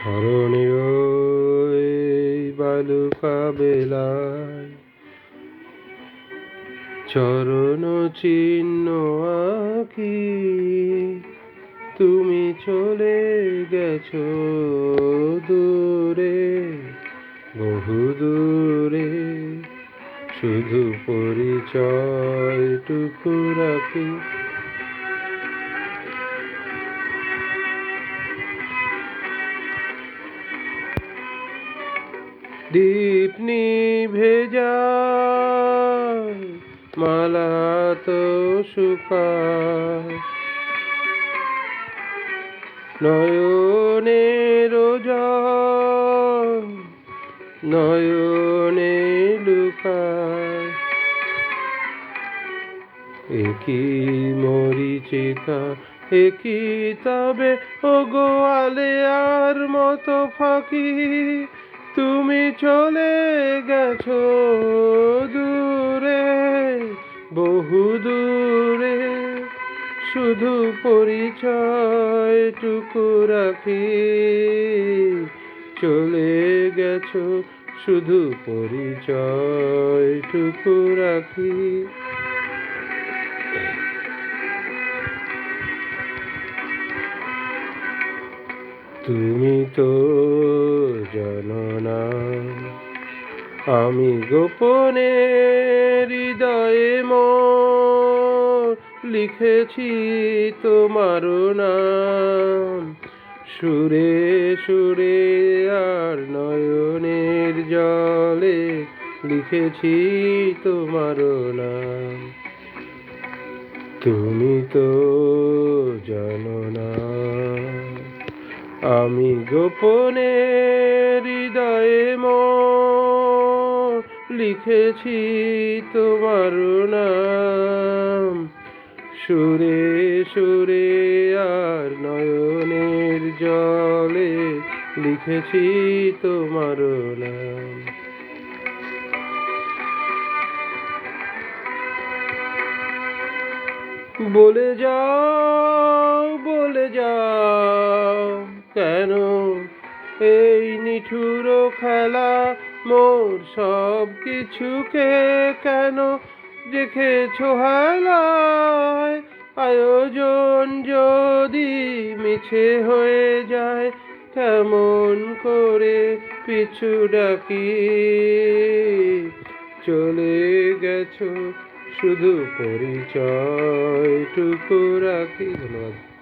স্মরণে ওই বালুকা বেলায় চরণ চিহ্ন আঁকি তুমি চলে গেছো দূরে, বহু দূরে। শুধু পরিচয়টুকু রাখি। দীপ নিভে যায়, মালা তো শুকায়, নয়নের জল নয়নে লুকায়। একই মরিচিকা একই তবে ও গোয়ালে আর মতো ফাঁকি তুমি চলে গেছো দূরে, বহু দূরে। শুধু পরিচয়টুকু রাখি চলে গেছো, শুধু পরিচয়টুকু রাখি। তুমি তো জানো না আমি গোপনে হৃদয়ে মোর লিখেছি তোমার নাম, সুরে সুরে আর নয়নের জলে লিখেছি তোমার নাম। তুমি তো জানো না আমি গোপনে হৃদয়ে মোর লিখেছি তোমার নাম, সুরে সুরে আর নয়নের জলে লিখেছি তোমার নাম। বলে যাও কেন এই নিঠুর খেলা, মোর সব কিছুকে কেন রেখেছো হেলায়। আয়োজন যদি মিছে হয়ে যায়, কেমন করে পিছু ডাকি চলে গেছো, শুধু পরিচয়টুকু রাখি। ধন্যবাদ।